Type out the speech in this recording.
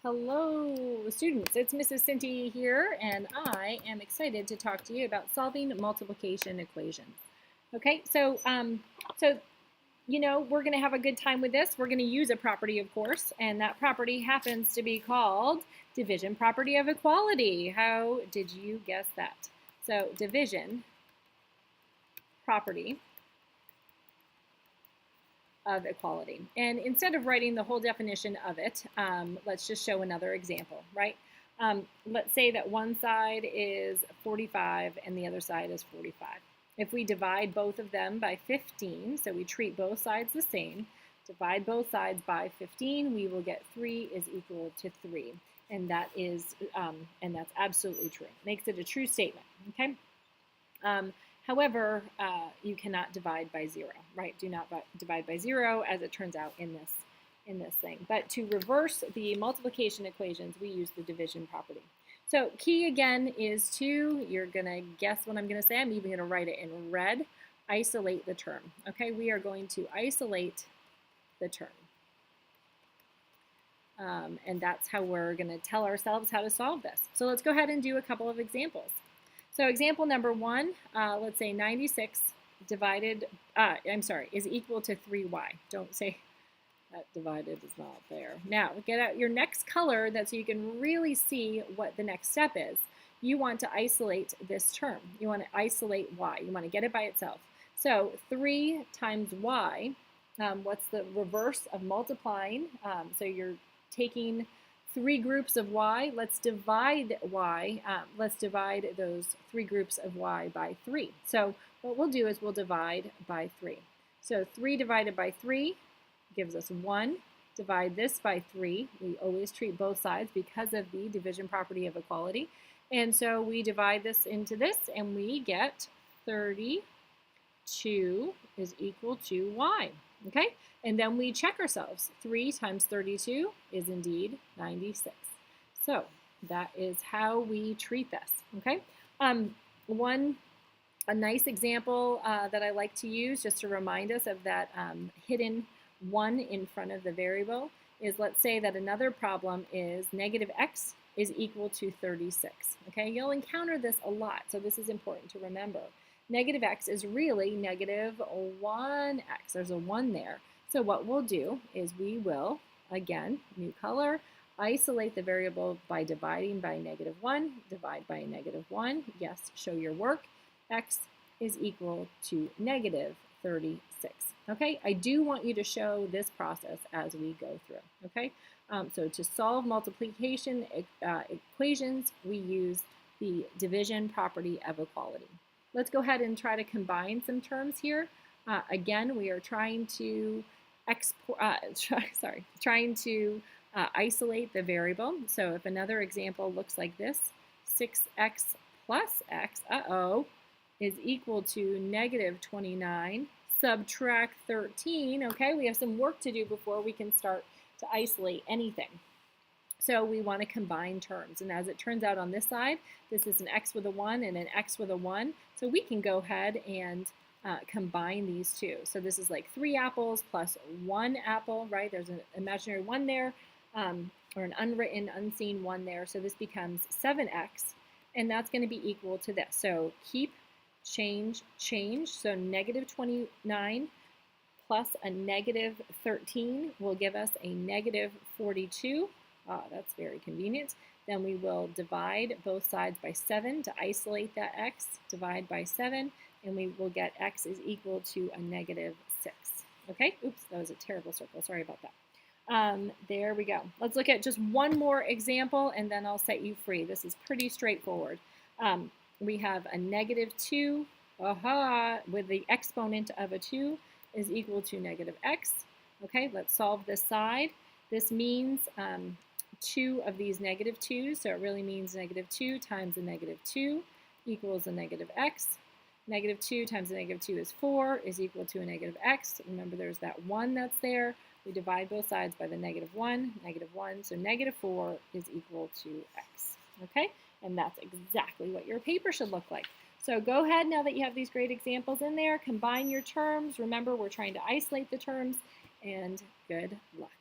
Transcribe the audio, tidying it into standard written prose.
Hello, students. It's Mrs. Cinti here, and I am excited to talk to you about solving multiplication equations. Okay, so we're going to have a good time with this. We're going to use a property, of course, and that property happens to be called division property of equality. How did you guess that? So division property of equality. And instead of writing the whole definition of it, let's just show another example, right? Let's say that one side is 45 and the other side is 45. If we divide both of them by 15, so we treat both sides the same, divide both sides by 15, we will get 3 is equal to 3. And that is, and that's absolutely true. Makes it a true statement, okay? However, you cannot divide by 0, right? Do not divide by 0, as it turns out in this thing. But to reverse the multiplication equations, we use the division property. So key again is to, you're going to guess what I'm going to say. I'm even going to write it in red. Isolate the term. Okay, we are going to isolate the term. And that's how we're going to tell ourselves how to solve this. So let's go ahead and do a couple of examples. So example number 1, let's say 96 divided, is equal to 3y. Don't say that divided is not there. Now, get out your next color so you can really see what the next step is. You want to isolate this term. You want to isolate y. You want to get it by itself. So 3 times y, what's the reverse of multiplying? So you're taking 3 groups of y. Let's divide y. Let's divide those 3 groups of y by 3. So what we'll do is we'll divide by 3. So 3 divided by 3 gives us 1. Divide this by 3. We always treat both sides because of the division property of equality. And so we divide this into this, and we get 32 is equal to y. Okay? And then we check ourselves. 3 times 32 is indeed 96. So that is how we treat this. Okay? A nice example that I like to use just to remind us of that hidden 1 in front of the variable is, let's say that another problem is negative x is equal to 36. Okay? You'll encounter this a lot, so this is important to remember. Negative x is really negative 1x. There's a 1 there. So what we'll do is we will, again, new color, isolate the variable by dividing by negative 1. Divide by negative 1. Yes, show your work. X is equal to negative 36. Okay, I do want you to show this process as we go through. Okay, so to solve multiplication equations, we use the division property of equality. Let's go ahead and try to combine some terms here. Again, we are trying to isolate the variable. So if another example looks like this, 6x plus x, is equal to negative 29, subtract 13. Okay, we have some work to do before we can start to isolate anything. So we want to combine terms, and as it turns out on this side, this is an x with a 1 and an x with a 1, so we can go ahead and combine these two. So this is like 3 apples plus 1 apple, right? There's an imaginary 1 there, or an unwritten, unseen 1 there, so this becomes 7x, and that's going to be equal to this. So keep, change, so negative 29 plus a negative 13 will give us a negative 42. That's very convenient. Then we will divide both sides by 7 to isolate that x. Divide by 7, and we will get x is equal to a negative 6. Okay? Oops, that was a terrible circle. Sorry about that. There we go. Let's look at just one more example, and then I'll set you free. This is pretty straightforward. We have a negative 2, with the exponent of a 2 is equal to negative x. Okay, let's solve this side. This means 2 of these negative 2's, so it really means negative 2 times a negative 2 equals a negative x. Negative 2 times a negative 2 is 4, is equal to a negative x. Remember, there's that 1 that's there. We divide both sides by the negative 1, so negative 4 is equal to x. Okay, and that's exactly what your paper should look like. So go ahead, now that you have these great examples in there, combine your terms. Remember, we're trying to isolate the terms, and good luck.